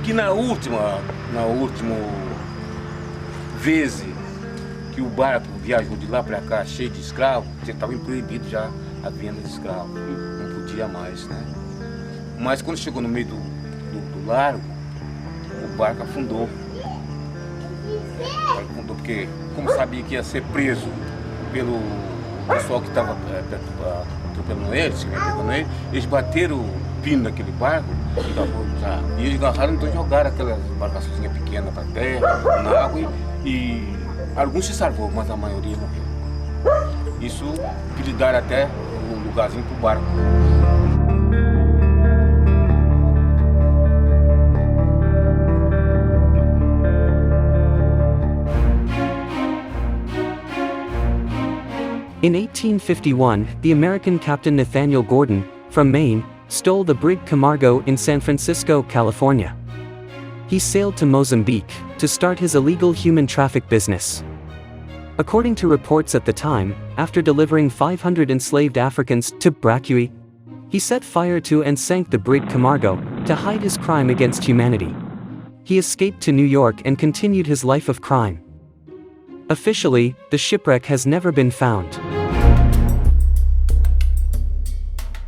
que na última vez que o barco viajou de lá para cá cheio de escravos, estava proibido já a venda de escravos, não podia mais, né? Mas quando chegou no meio do largo, o barco afundou. Afundou porque, como sabia que ia ser preso pelo pessoal que estava atropelando eles, eles bateram o pino daquele barco e eles agarraram, então jogaram aquelas embarcações pequenas para terra, na água e alguns se salvou, mas a maioria morreu. Isso que lhe deram até um lugarzinho para o barco. In 1851, the American Captain Nathaniel Gordon, from Maine, stole the brig Camargo in San Francisco, California. He sailed to Mozambique to start his illegal human traffic business. According to reports at the time, after delivering 500 enslaved Africans to Bracuy, he set fire to and sank the brig Camargo to hide his crime against humanity. He escaped to New York and continued his life of crime. Officially, the shipwreck has never been found.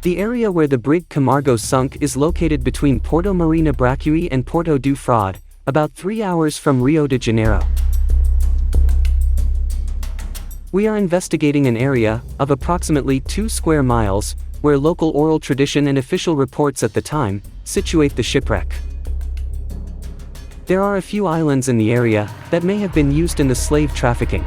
The area where the brig Camargo sunk is located between Porto Marina Bracuy and Porto do Frade, about 3 hours from Rio de Janeiro. We are investigating an area of approximately 2 square miles, where local oral tradition and official reports at the time situate the shipwreck. There are a few islands in the area that may have been used in the slave trafficking.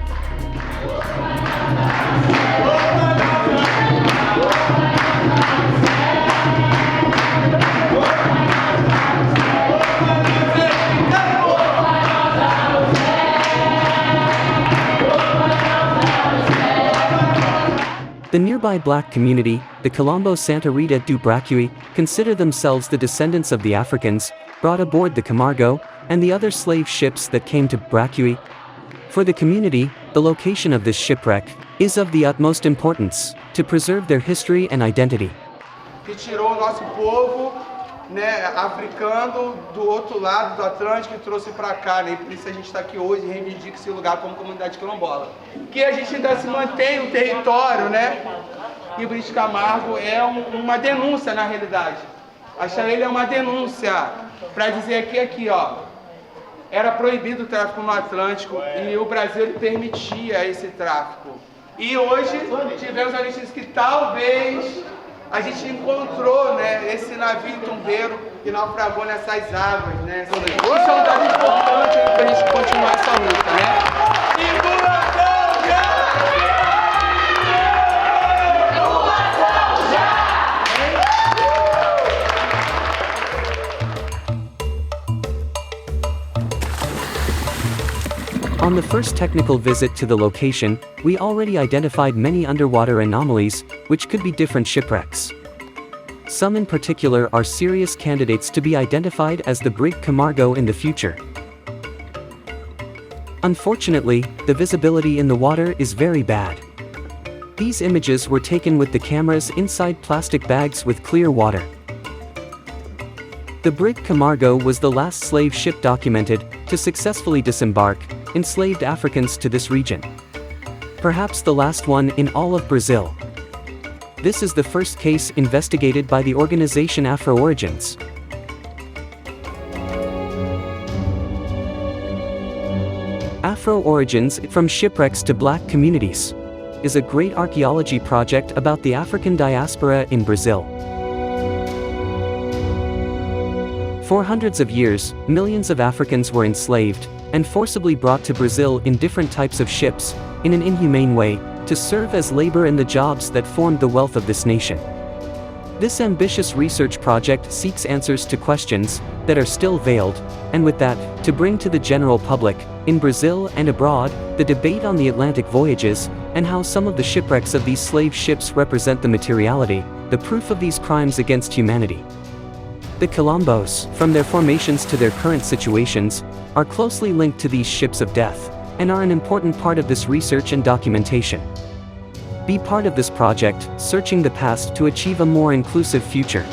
The nearby black community, the Quilombo Santa Rita do Bracuy, consider themselves the descendants of the Africans brought aboard the Camargo and the other slave ships that came to Bracuy. For the community, the location of this shipwreck is of the utmost importance to preserve their history and identity. Que tirou o nosso povo, né, africano do outro lado do Atlântico e trouxe para cá, né? E por isso a gente está aqui hoje e reivindica esse lugar como comunidade quilombola. Que a gente ainda se mantém um território, né? E o Brig Camargo é uma denúncia na realidade. Achar ele é uma denúncia para dizer que aqui, ó, era proibido o tráfico no Atlântico e o Brasil ele permitia esse tráfico. E hoje tivemos a notícia que talvez a gente encontrou, né, esse navio tumbeiro que naufragou nessas águas, né? Isso é um dado importante para a gente continuar essa luta, né? On the first technical visit to the location, we already identified many underwater anomalies, which could be different shipwrecks. Some in particular are serious candidates to be identified as the brig Camargo in the future. Unfortunately, the visibility in the water is very bad. These images were taken with the cameras inside plastic bags with clear water. The brig Camargo was the last slave ship documented to successfully disembark enslaved Africans to this region. Perhaps the last one in all of Brazil. This is the first case investigated by the organization AfrOrigins. AfrOrigins, From Shipwrecks to Black Communities, is a great archaeology project about the African diaspora in Brazil. For hundreds of years, millions of Africans were enslaved and forcibly brought to Brazil in different types of ships, in an inhumane way, to serve as labor in the jobs that formed the wealth of this nation. This ambitious research project seeks answers to questions that are still veiled, and with that, to bring to the general public, in Brazil and abroad, the debate on the Atlantic voyages, and how some of the shipwrecks of these slave ships represent the materiality, the proof of these crimes against humanity. The Quilombos, from their formations to their current situations, are closely linked to these ships of death, and are an important part of this research and documentation. Be part of this project, searching the past to achieve a more inclusive future.